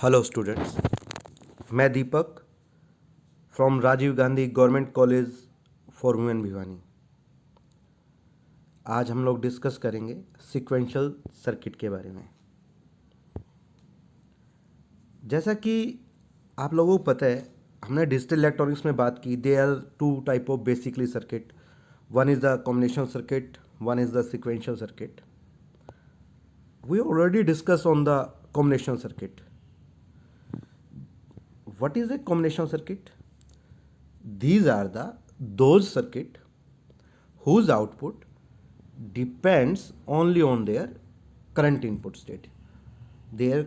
Hello students, मैं Deepak from Rajiv Gandhi government college for women Bhiwani. आज हम लोग डिस्कस करेंगे सीक्वेंशियल सर्किट के बारे में। जैसा कि आप लोगों को पता है, हमने डिजिटल इलेक्ट्रॉनिक्स में बात की। They are two type of basically circuit. One is the combination circuit, one is the sequential circuit. We already discuss on the combination circuit. What is a combination circuit? These are those circuit whose output depends only on their current input state, their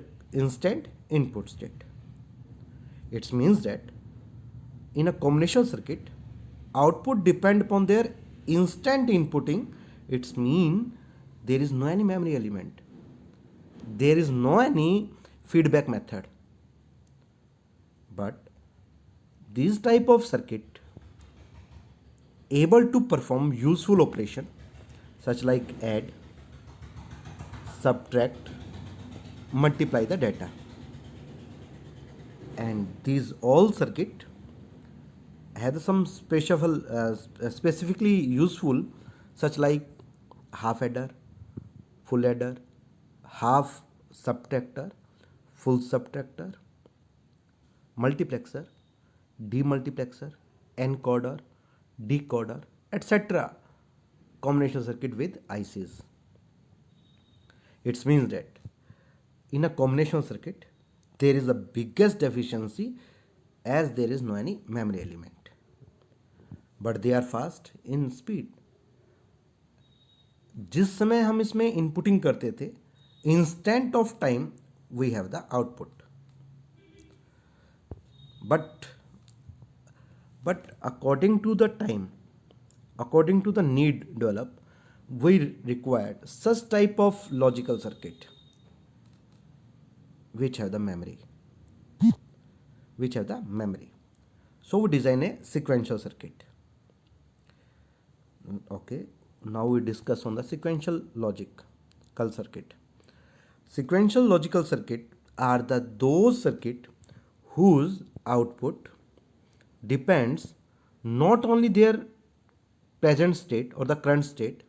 instant input state. It means that in a combination circuit, output depend upon their instant inputting. It means there is no any memory element, there is no any feedback method. But this type of circuit able to perform useful operation such like add, subtract, multiply the data, and these all circuit have some specifically useful such like half adder, full adder, half subtractor, full subtractor, multiplexer, demultiplexer, encoder, decoder, etc. Combination circuit with ICs. It means that in a combination circuit there is the biggest deficiency as there is no any memory element, but they are fast in speed. जिस समय हम इसमें inputting करते थे, instant of time we have the output. But according to the time, according to the need develop, we required such type of logical circuit which have the memory, so we design a sequential circuit. Okay, now we discuss on the sequential logical circuit. Sequential logical circuit are those circuit whose output depends not only their present state or the current state,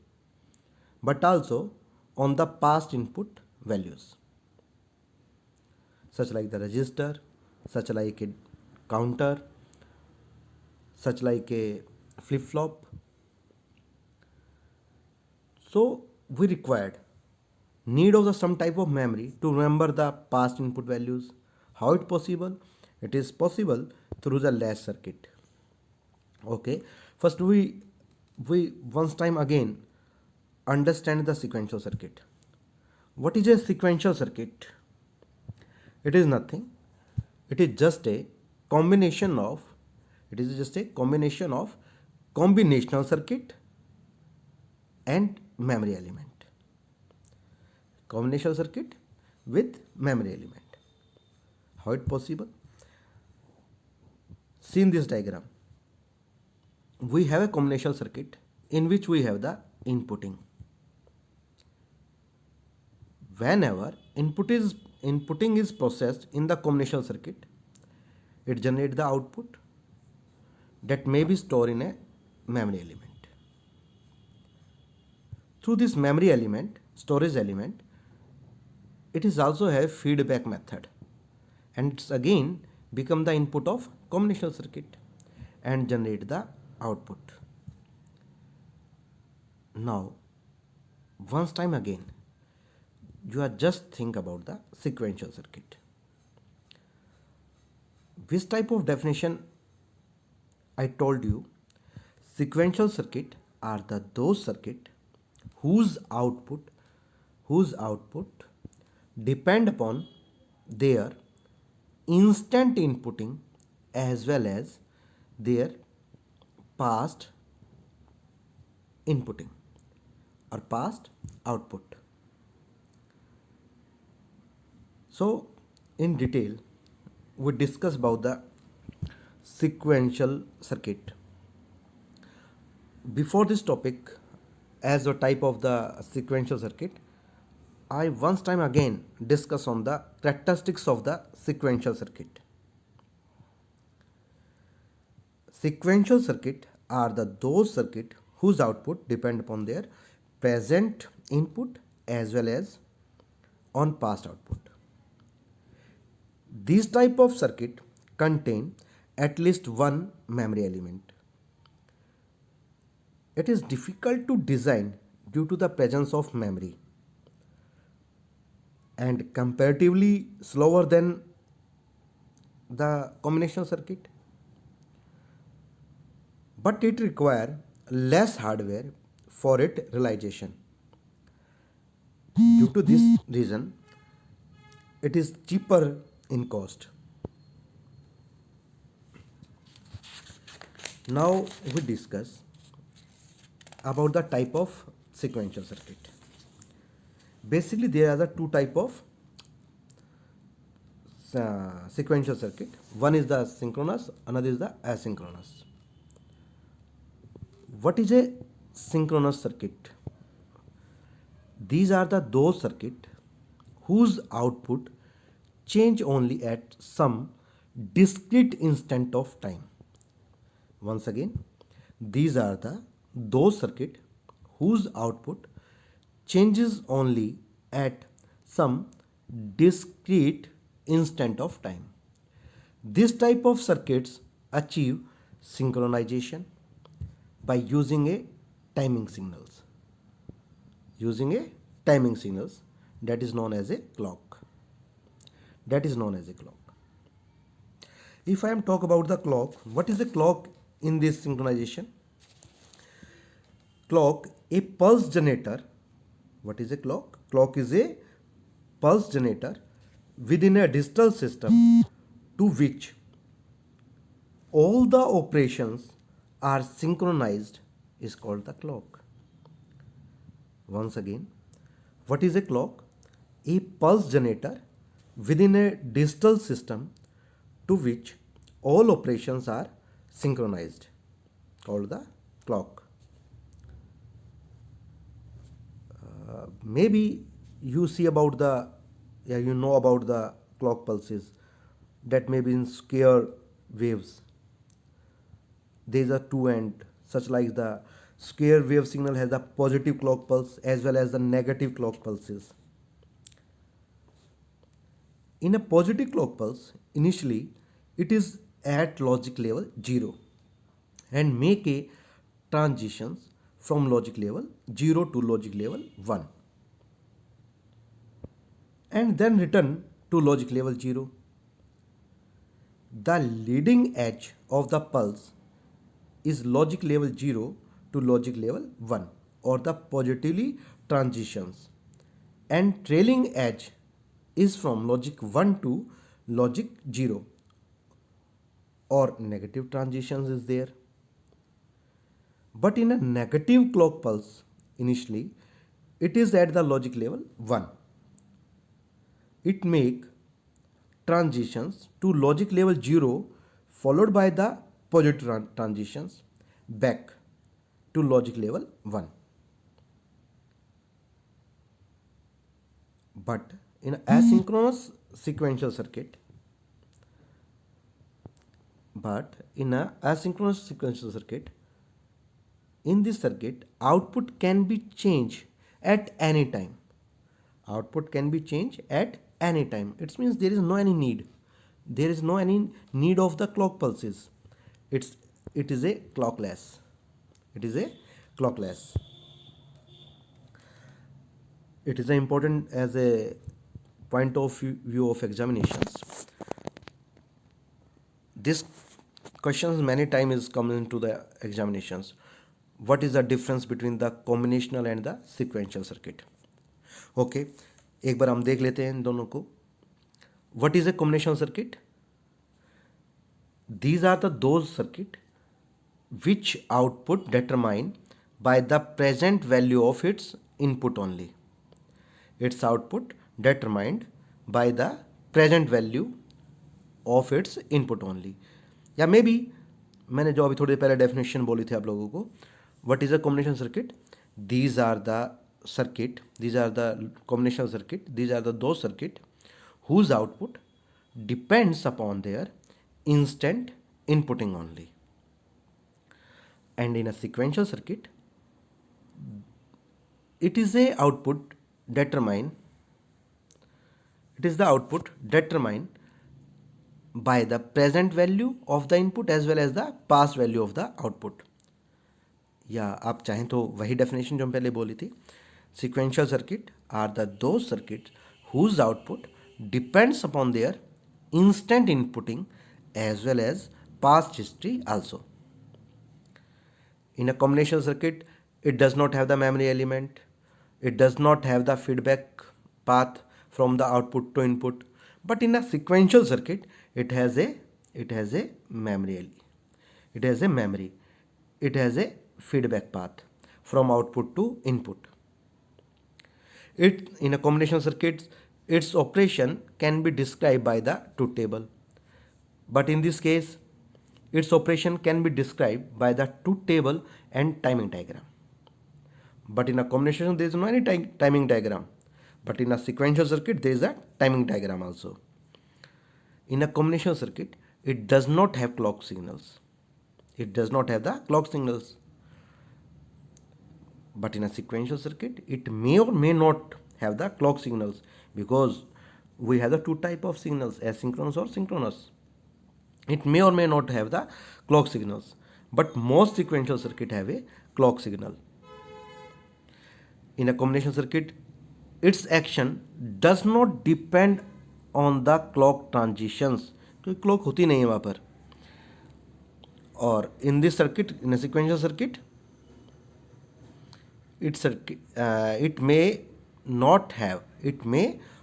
but also on the past input values, such like the register, such like a counter, such like a flip flop. So we required need of some type of memory to remember the past input values. How it possible? It is possible through the latch circuit. Okay, first we once time again understand the sequential circuit. What is a sequential circuit? It is nothing. It is just a combination of combinational circuit and memory element. Combinational circuit with memory element. How it possible? See in this diagram, we have a combinational circuit in which we have the inputting. Whenever inputting is processed in the combinational circuit, it generates the output that may be stored in a memory element. Through this memory element, storage element, it is also have feedback method, and it's again become the input of combinational circuit and generate the output. Now, once time again, you are just think about the sequential circuit. Which type of definition I told you? Sequential circuit are those circuit whose output depend upon their instant inputting as well as their past inputting or past output. So in detail we discuss about the sequential circuit. Before this topic, as a type of the sequential circuit, I once time again discuss on the characteristics of the sequential circuit. Sequential circuit are those circuit whose output depend upon their present input as well as on past output. These type of circuit contain at least one memory element. It is difficult to design due to the presence of memory and comparatively slower than the combination circuit, but it require less hardware for its realization. Due to this reason, it is cheaper in cost. Now we discuss about the type of sequential circuit. Basically, there are the two type of sequential circuit. One is the synchronous, another is the asynchronous. What is a synchronous circuit? These are those circuit whose output change only at some discrete instant of time. Once again, these are those circuit whose output changes only at some discrete instant of time. This type of circuits achieve synchronization by using a timing signals. Using a timing signals that is known as a clock. That is known as a clock. If I am talk about the clock, what is the clock in this synchronization? Clock, a pulse generator. What is a clock? Clock is a pulse generator within a digital system to which all the operations are synchronized is called the clock. Once again, what is a clock? A pulse generator within a digital system to which all operations are synchronized, called the clock. Maybe you see about you know about the clock pulses that may be in square waves. These are two end, such like the square wave signal has a positive clock pulse as well as the negative clock pulses. In a positive clock pulse, initially it is at logic level 0 and make a transitions from logic level 0 to logic level 1 and then return to logic level 0. The leading edge of the pulse is logic level 0 to logic level 1 or the positively transitions, and trailing edge is from logic 1 to logic 0 or negative transitions is there. But in a negative clock pulse, initially it is at the logic level 1. It make transitions to logic level 0 followed by the positive transitions back to logic level 1. But in asynchronous sequential circuit, in this circuit, output can be changed at any time. Output can be changed at any time. It means there is no any need. There is no any need of the clock pulses. It is a clockless. It is a clockless. It is important as a point of view of examinations. This questions many times is coming into the examinations. What is the difference between the combinational and the sequential circuit? Okay, एक बार हम देख लेते हैं इन दोनों को. What is a combinational circuit? These are those circuit which output determined by the present value of its input only. Its output determined by the present value of its input only. या may be मैंने जो अभी थोड़ी देर पहले definition बोली थी आप लोगों को, what is a combination circuit? These are circuit, these are the combinational circuit, these are those circuit whose output depends upon their instant inputting only. And in a sequential circuit, it is the output determined by the present value of the input as well as the past value of the output. या आप चाहें तो वही definition जो हम पहले बोली थी, sequential circuit are those circuits whose output depends upon their instant inputting as well as past history also. In a combinational circuit, it does not have the memory element, it does not have the feedback path from the output to input, but in a sequential circuit, it has a memory, it has a feedback path from output to input. It in a combinational circuit, its operation can be described by the truth table, but in this case its operation can be described by the truth table and timing diagram. But in a combination there is no any timing diagram, but in a sequential circuit there is a timing diagram also. In a combinational circuit, it does not have clock signals, it does not have the clock signals. But in a sequential circuit, it may or may not have the clock signals, because we have the two type of signals, asynchronous or synchronous. It may or may not have the clock signals, but most sequential circuit have a clock signal. In a combination circuit, its action does not depend on the clock transitions, क्योंकि clock होती नहीं है वहाँ पर. और in this circuit, in a sequential circuit, it may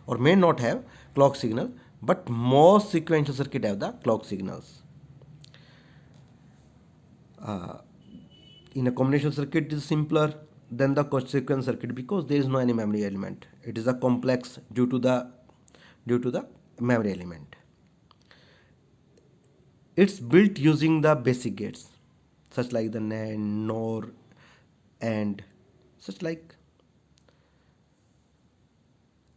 or may not have clock signal, but most sequential circuit have the clock signals. In a combination circuit, it is simpler than the sequential circuit because there is no any memory element. It is a complex due to the memory element. It's built using the basic gates such like the NAND, NOR, and such like.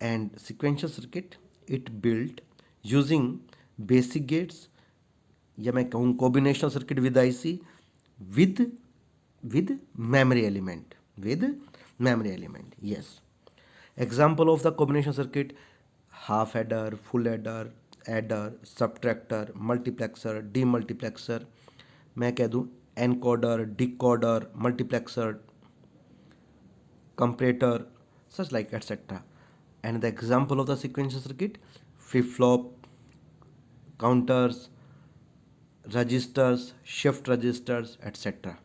And sequential circuit, it built using basic gates, या मैं कहूँ combinational circuit with IC with memory element, yes. Example of the combination circuit: half adder, full adder, subtractor, multiplexer, demultiplexer, मैं कह दूँ encoder, decoder, multiplexer, comparator, such like etc. And the example of the sequential circuit: flip-flop, counters, registers, shift registers, etc.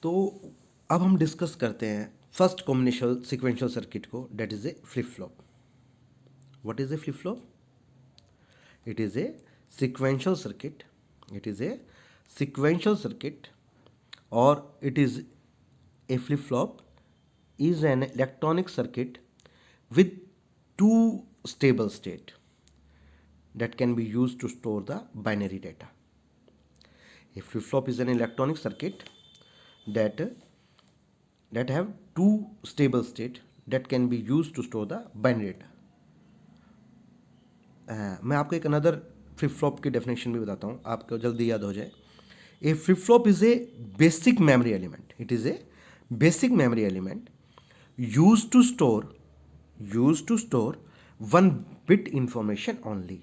तो अब हम discuss करते हैं first combination sequential circuit को, that is a flip flop. What is a flip flop? It is a sequential circuit, or it is a flip flop is an electronic circuit with two stable state that can be used to store the binary data. A flip flop is an electronic circuit that have two stable state that can be used to store the binary data. मैं आपको एक another flip flop की definition भी बताता हूँ, आपको जल्दी याद हो जाए. A flip flop is a basic memory element. It is a basic memory element use to store one bit information only.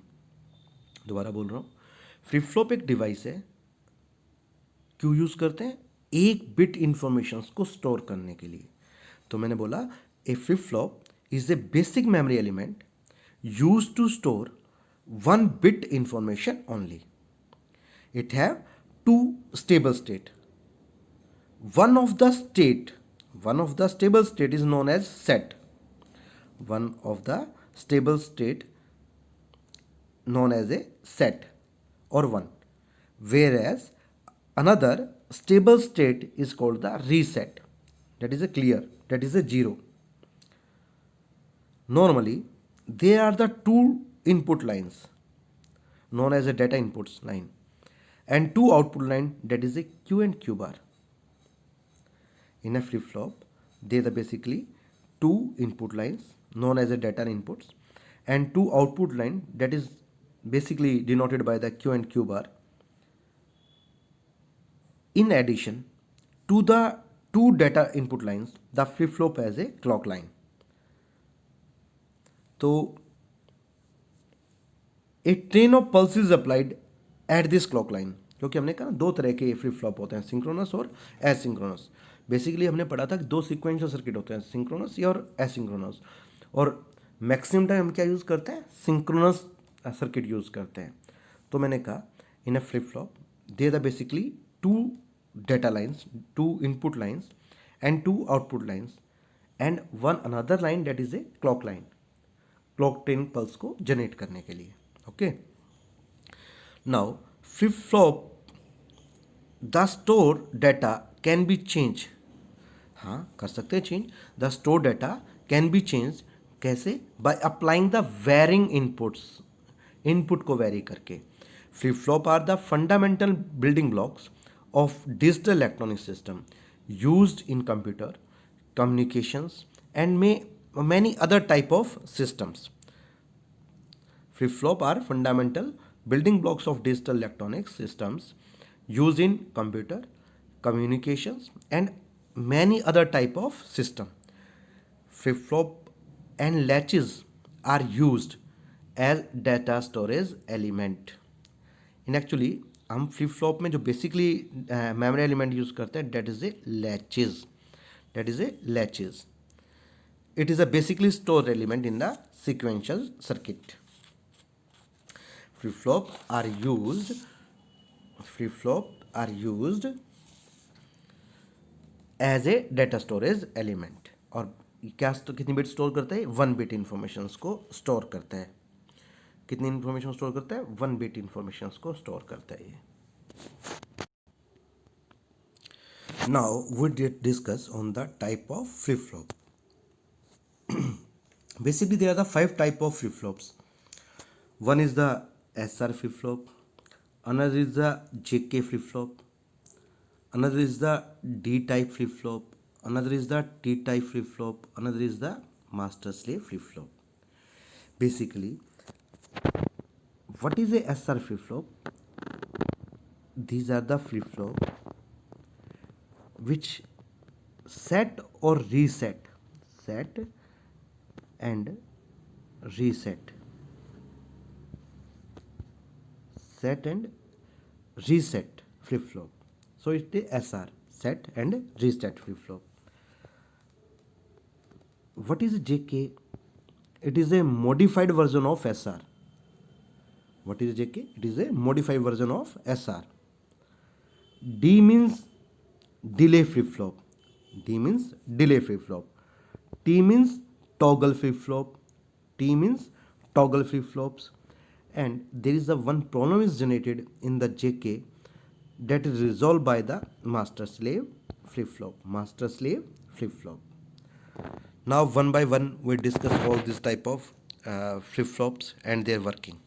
दोबारा बोल रहा हूँ, फ्लिप फ्लॉप एक डिवाइस है, क्यों यूज करते हैं? एक बिट इंफॉर्मेशन को स्टोर करने के लिए. तो मैंने बोला a flip flop is a basic memory element used to store one bit information only. It have two stable state. One of the stable state is known as set. One of the stable state known as a set or one, whereas another stable state is called the reset. That is a clear, that is a zero. Normally there are the two input lines known as a data inputs line and two output line, that is a Q and Q bar. In a flip-flop, there are basically two input lines known as a data inputs and two output line that is basically denoted by the Q and Q bar. In addition to the two data input lines, the flip-flop has a clock line. So a train of pulse is applied at this clock line, क्योंकि हमने कहा दो तरह के flip flop होते हैं, synchronous और asynchronous. Basically हमने पढ़ा था कि दो सीक्वेंशियल सर्किट होते हैं, सिंक्रोनस और एसिंक्रोनस, और मैक्सिमम टाइम हम क्या यूज़ करते हैं, सिंक्रोनस सर्किट यूज़ करते हैं. तो मैंने कहा in a flip flop there are basically two data lines, two input lines and two output lines and one another line that is a clock line, clock train pulse को generate करने के लिए. Okay, now flip flop the store data can be change. हाँ, कर सकते हैं change. The store data can be change कैसे? By applying the varying inputs, input को वेरी करके. Flip flop are the fundamental building blocks of digital electronic system used in computer, communications and many other type of systems. Flip-flop are fundamental building blocks of digital electronic systems used in computer, communications and many other type of system. Flip-flop and latches are used as data storage element. In actually हम flip flop में जो basically memory element use करते हैं that is a latches. That is a latches. It is a basically stored element in the sequential circuit. Flip-flop are used as a data storage element. और क्या कितनी bit store करता है? 1 bit informations को store करता है. कितनी information store करता है? 1 बिट इंफॉर्मेशंस को स्टोर करता है. Now we did discuss on the type of flip-flop. Basically there are the 5 type of flip-flops. One is the SR flip-flop, another is the JK flip-flop, another is the D-type flip-flop, another is the T-type flip-flop, another is the master-slave flip-flop. Basically, what is a SR flip-flop? These are the flip-flop which set or reset, set and reset, set and reset flip-flop. So it's the SR, set and reset flip-flop. What is JK? It is a modified version of SR. What is JK? It is a modified version of SR. D means delay flip-flop. D means delay flip-flop. T means toggle flip-flop. T means toggle flip-flops. And there is a one problem is generated in the JK that is resolved by the master-slave flip-flop. Master-slave flip-flop. Now one by one we discuss all this type of flip-flops and their working.